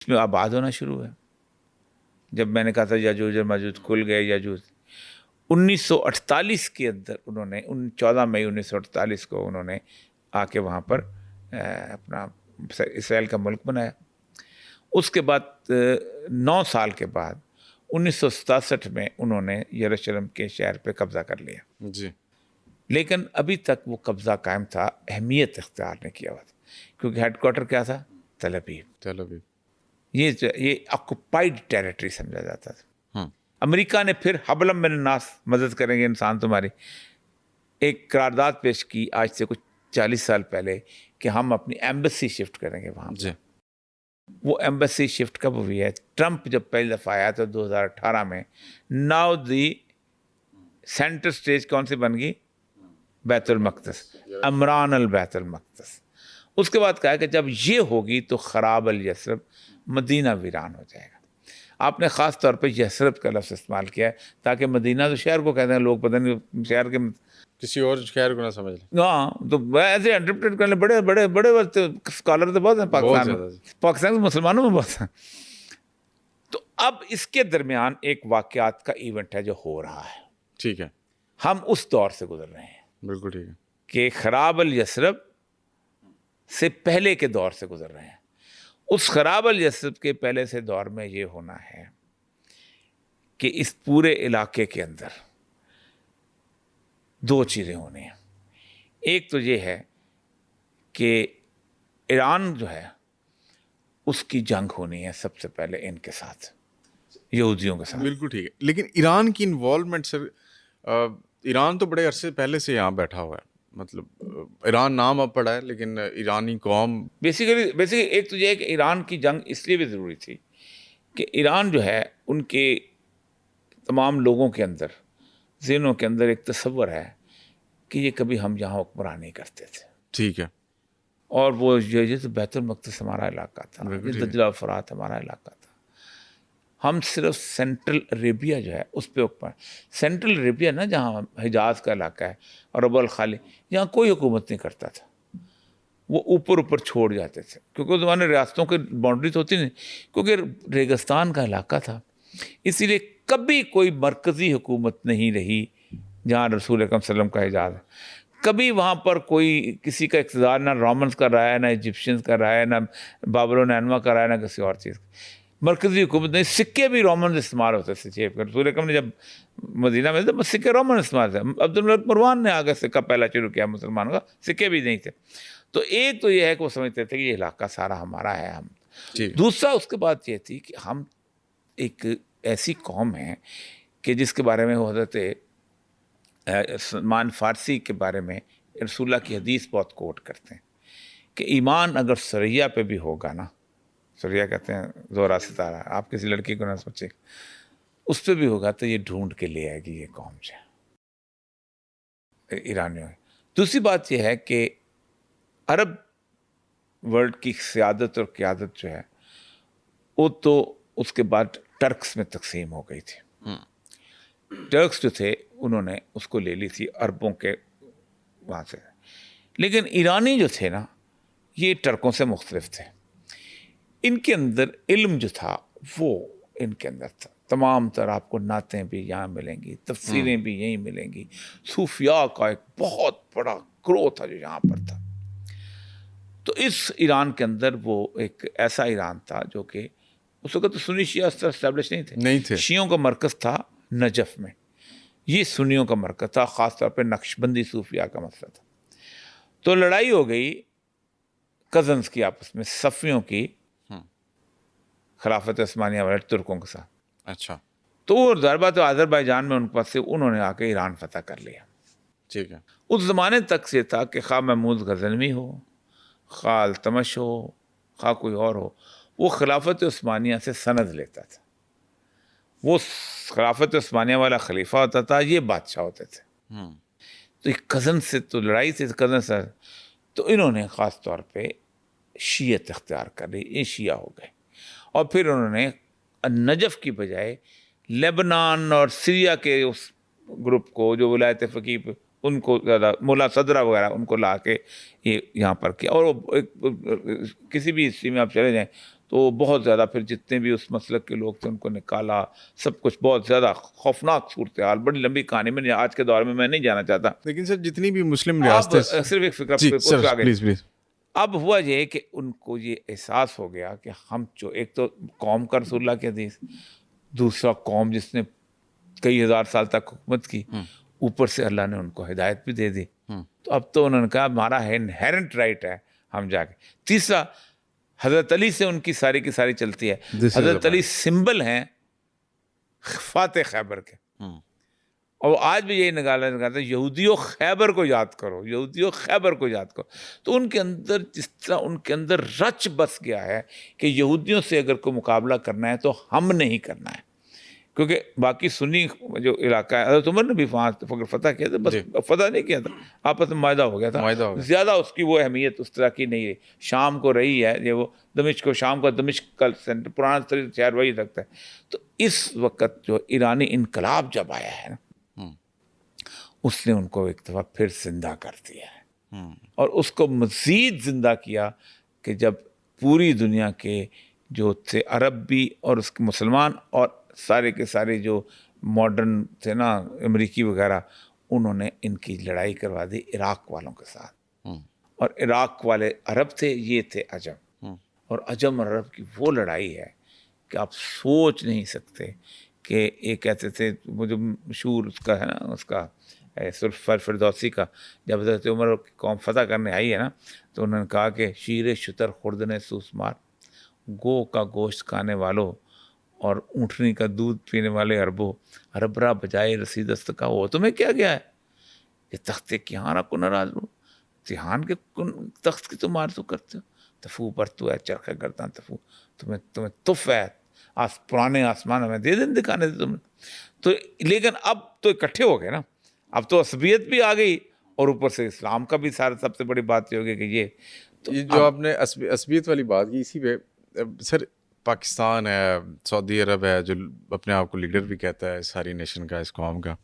اس میں آباد ہونا شروع ہوئے. جب میں نے کہا تھا یاجوج اور ماجوج کھل گئے یاجوج، 1948 کے اندر انہوں نے 14 مئی 1948 کو انہوں نے آ کے وہاں پر اپنا اسرائیل کا ملک بنایا. اس کے بعد 9 سال کے بعد 1967 میں انہوں نے یروشلم کے شہر پہ قبضہ کر لیا. جی. لیکن ابھی تک وہ قبضہ قائم تھا، اہمیت اختیار نہیں کیا ہوا تھا، کیونکہ ہیڈ کوارٹر کیا تھا؟ تل ابیب. یہ آکوپائڈ ٹیریٹری سمجھا جاتا تھا. امریکہ نے پھر حبلم من الناس، مدد کریں گے انسان تمہاری، ایک قرارداد پیش کی آج سے کچھ 40 سال پہلے کہ ہم اپنی ایمبیسی شفٹ کریں گے وہاں. جی. وہ ایمبیسی شفٹ کب ہوئی ہے؟ ٹرمپ جب پہلی دفعہ آیا تو 2018 میں. ناؤ دی سینٹر سٹیج کون سی بن گئی؟ بیت المقدس، عمران البیت المقدس. اس کے بعد کہا کہ جب یہ ہوگی تو خراب الیثرب، مدینہ ویران ہو جائے گا. آپ نے خاص طور پہ یثرب کا لفظ استعمال کیا ہے تاکہ مدینہ تو شہر کو کہتے ہیں لوگ، پتہ نہیں شہر کے کسی اور شہر کو نہ سمجھ لیں. ہاں تو ایسے انٹرپریٹ کرنے بڑے بڑے بڑے اسکالر تو بہت ہیں پاکستان میں، پاکستان کے مسلمانوں میں بہت ہیں. تو اب اس کے درمیان ایک واقعات کا ایونٹ ہے جو ہو رہا ہے. ٹھیک ہے. ہم اس دور سے گزر رہے ہیں. بالکل ٹھیک ہے. کہ خراب الیثرب سے پہلے کے دور سے گزر رہے ہیں. اس خراب الیثرب کے پہلے سے دور میں یہ ہونا ہے کہ اس پورے علاقے کے اندر 2 چیزیں ہونی ہیں. ایک تو یہ ہے کہ ایران جو ہے اس کی جنگ ہونی ہے سب سے پہلے ان کے ساتھ، یہودیوں کے ساتھ. بالکل ٹھیک ہے. لیکن ایران کی انوالومنٹ سر، ایران تو بڑے عرصے پہلے سے یہاں بیٹھا ہوا ہے، مطلب ایران نام اب پڑا ہے لیکن ایرانی قوم بیسیکلی ایک تو یہ ہے کہ ایران کی جنگ اس لیے بھی ضروری تھی کہ ایران جو ہے ان کے تمام لوگوں کے اندر، ذہنوں کے اندر ایک تصور ہے کہ یہ کبھی ہم یہاں حکمران نہیں کرتے تھے. ٹھیک ہے. اور وہ یہ تو بیت المقدس ہمارا علاقہ تھا، یہ دجلہ و فرات ہمارا علاقہ تھا. ہم صرف سینٹرل عربیہ جو ہے اس پہ اوپر، سینٹرل عربیہ نا جہاں حجاز کا علاقہ ہے اور رب الخالی، یہاں کوئی حکومت نہیں کرتا تھا. وہ اوپر چھوڑ جاتے تھے کیونکہ اس زمانے ریاستوں کی باؤنڈری تو ہوتی نہیں، کیونکہ ریگستان کا علاقہ تھا. اسی لیے کبھی کوئی مرکزی حکومت نہیں رہی جہاں رسول اکرم صلی اللہ علیہ وسلم کا حجاز ہے. کبھی وہاں پر کوئی کسی کا اقتدار نہ رومنز کا رہا ہے، نہ ایجپشنز کا رہا ہے، نہ بابل و نینوا کا رہا ہے، نہ کسی اور چیز. مرکزی حکومت نہیں. سکے بھی رومنز استعمال ہوتے تھے جیب کر. رسول اکرم نے جب مدینہ میں تو سکے رومن استعمال تھے. عبدالملک مروان نے آگے سکہ پہلا شروع کیا مسلمانوں کا، سکے بھی نہیں تھے. تو ایک تو یہ ہے کہ وہ سمجھتے تھے کہ یہ علاقہ سارا ہمارا ہے ہم. دوسرا اس کے بعد یہ تھی کہ ہم ایک ایسی قوم ہیں کہ جس کے بارے میں وہ حضرت سلمان فارسی کے بارے میں رسول اللہ کی حدیث بہت کوٹ کرتے ہیں کہ ایمان اگر سریہ پہ بھی ہوگا نا، سریہ کہتے ہیں زورا ستارہ، آپ کسی لڑکی کو نہ سوچے، اس پہ بھی ہوگا تو یہ ڈھونڈ کے لے آئے گی یہ قوم جو ہے ایرانیوں. دوسری بات یہ ہے کہ عرب ورلڈ کی سیادت اور قیادت جو ہے وہ تو اس کے بعد ٹرکس میں تقسیم ہو گئی تھی. ٹرکس جو تھے انہوں نے اس کو لے لی تھی عربوں کے وہاں سے. لیکن ایرانی جو تھے نا یہ ٹرکوں سے مختلف تھے. ان کے اندر علم جو تھا وہ ان کے اندر تھا. تمام تر آپ کو نعتیں بھی یہاں ملیں گی، تفسیریں بھی یہیں ملیں گی. صوفیاء کا ایک بہت بڑا گروہ تھا جو یہاں پر تھا. تو اس ایران کے اندر وہ ایک ایسا ایران تھا جو کہ اس وقت تو سنی شیعہ اسٹیبلش نہیں تھے. شیعوں کا مرکز تھا نجف میں، یہ سنیوں کا مرکز تھا، خاص طور پہ نقشبندی صوفیاء کا مسئلہ تھا. تو لڑائی ہو گئی کزنز کی آپس میں، صفیوں کی خلافت عثمانیہ والے ترکوں کے ساتھ. اچھا. تو ضربہ تو آذربائیجان میں ان کے پاس سے انہوں نے آ کے ایران فتح کر لیا. ٹھیک ہے. اس زمانے تک سے تھا کہ خواہ محمود غزنوی ہو، خواہ التمش ہو، خواہ کوئی اور ہو، وہ خلافت عثمانیہ سے سند لیتا تھا. وہ خلافت عثمانیہ والا خلیفہ ہوتا تھا، یہ بادشاہ ہوتے تھے. تو ایک کزن سے تو لڑائی تھی، کزن سے تو انہوں نے خاص طور پہ شیعت اختیار کر لی، یہ شیعہ ہو گئے. اور پھر انہوں نے نجف کی بجائے لیبنان اور سیریا کے اس گروپ کو جو ولایت فقیہ ان کو زیادہ مولا صدرہ وغیرہ ان کو لا کے یہ یہاں پر کیا. اور کسی بھی ہسٹری میں آپ چلے جائیں تو بہت زیادہ پھر جتنے بھی اس مسلک کے لوگ تھے ان کو نکالا, سب کچھ بہت زیادہ خوفناک صورتحال, بڑی لمبی کہانی میں آج کے دور میں نہیں جانا چاہتا. لیکن سر جتنی بھی مسلم اب ریاستیں, صرف ایک فکر جی پہ سر آگے, پلیز پلیز. اب ہوا یہ کہ ان کو یہ احساس ہو گیا کہ ہم ایک تو قوم کا رسول اللہ کی حدیث, دوسرا قوم جس نے کئی ہزار سال تک حکومت کی, اوپر سے اللہ نے ان کو ہدایت بھی دے دی. تو اب تو انہوں نے کہا ہمارا انہیرنٹ رائٹ ہے ہم جا کے. تیسرا حضرت علی سے ان کی ساری کی ساری چلتی ہے. حضرت علی سمبل ہیں فاتح خیبر کے, اور آج بھی یہی نکالتے ہیں یہودیوں خیبر کو یاد کرو, یہودیوں خیبر کو یاد کرو. تو ان کے اندر جس طرح ان کے اندر رچ بس گیا ہے کہ یہودیوں سے اگر کوئی مقابلہ کرنا ہے تو ہم نے ہی کرنا ہے, کیونکہ باقی سنی جو علاقہ ہے, حضرت عمر نے بھی وہاں فتح کیا تھا, بس فتح نہیں کیا تھا, آپس میں معاہدہ ہو گیا تھا, زیادہ اس کی وہ اہمیت اس طرح کی نہیں رہی. شام کو رہی ہے یہ, وہ دمشق کو, شام کا دمشق کا سینٹر پرانا ترین شہر وہی لگتا ہے. تو اس وقت جو ایرانی انقلاب جب آیا ہے نا, اس نے ان کو ایک دفعہ پھر زندہ کر دیا ہے, اور اس کو مزید زندہ کیا کہ جب پوری دنیا کے جو تھے عرب بھی اور اس کے مسلمان اور سارے کے سارے جو ماڈرن تھے نا امریکی وغیرہ, انہوں نے ان کی لڑائی کروا دی عراق والوں کے ساتھ. اور عراق والے عرب تھے, یہ تھے عجم, اور عجم اور عرب کی وہ لڑائی ہے کہ آپ سوچ نہیں سکتے. کہ ایک کہتے تھے وہ جو مشہور اس کا ہے نا, اس کا فردوسی کا, جب حضرت عمر کی قوم فتح کرنے آئی ہے نا, تو انہوں نے کہا کہ شیر شتر خوردن سوسمار, گو کا گوشت کھانے والوں اور اونٹنی کا دودھ پینے والے عربوں, عربرا بجائے رسید است کا ہو تمہیں کیا گیا ہے, یہ تخت کہاں کو ناراض رو, تہان کے تخت کی تم آرزو کرتے ہو, تفو پر تو ہے چرخ گرداں تفو, تمہیں تف ہے پرانے آسمان ہمیں دے دن دکھانے دے تم. تو لیکن اب تو اکٹھے ہو گئے نا, اب تو عصبیت بھی آ گئی, اور اوپر سے اسلام کا بھی سب سے بڑی بات یہ ہوگی کہ یہ جو آپ نے عصبیت والی بات کی, اسی پہ سر پاکستان ہے, سعودی عرب ہے جو اپنے آپ کو لیڈر بھی کہتا ہے ساری نیشن کا, اس قوم کا,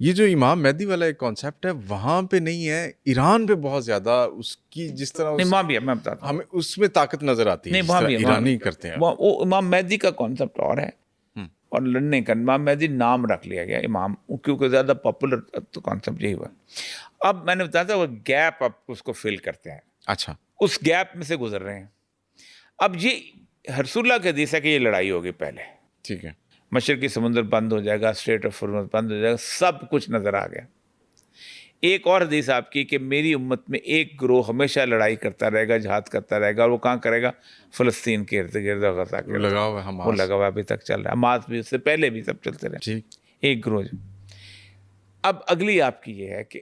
یہ جو امام مہدی والا ایک کانسیپٹ ہے وہاں پہ نہیں ہے, ایران پہ بہت زیادہ اس کی جس طرح وہاں بھی ہے, میں بتاتا ہوں ہمیں اس میں طاقت نظر آتی ہے, نہیں وہاں بھی ہے, ایرانی کرتے ہیں. وہ امام مہدی کا کانسیپٹ اور ہے, اور لڑنے کا امام مہدی نام رکھ لیا گیا امام, کیونکہ زیادہ پاپولر تو کانسیپٹ یہی ہوا. اب میں نے بتایا تھا وہ گیپ اب اس کو فل کرتے ہیں, اچھا اس گیپ میں سے گزر رہے ہیں. اب یہ رسول اللہ کے حدیث ہے کہ یہ لڑائی ہوگی پہلے, ٹھیک ہے, مشرقی سمندر بند ہو جائے گا, اسٹریٹ آف ہارمز بند ہو جائے گا, سب کچھ نظر آ گیا. ایک اور حدیث آپ کی کہ میری امت میں ایک گروہ ہمیشہ لڑائی کرتا رہے گا, جہاد کرتا رہے گا, اور وہ کہاں کرے گا, فلسطین کے ارد گرد غزہ کے لگا ہوا ہے, وہ لگا ہوا ابھی تک چل رہا ہے, حماس بھی اس سے پہلے بھی سب چلتے رہے, ایک گروہ. اب اگلی آپ کی یہ ہے کہ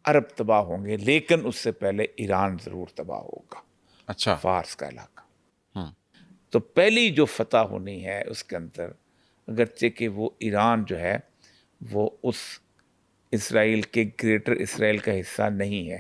عرب تباہ ہوں گے, لیکن اس سے پہلے ایران ضرور تباہ ہوگا, اچھا, فارس کا علاقہ. تو پہلی جو فتح ہونی ہے اس کے اندر, اگرچہ کہ وہ ایران جو ہے وہ اس اسرائیل کے گریٹر اسرائیل کا حصہ نہیں ہے,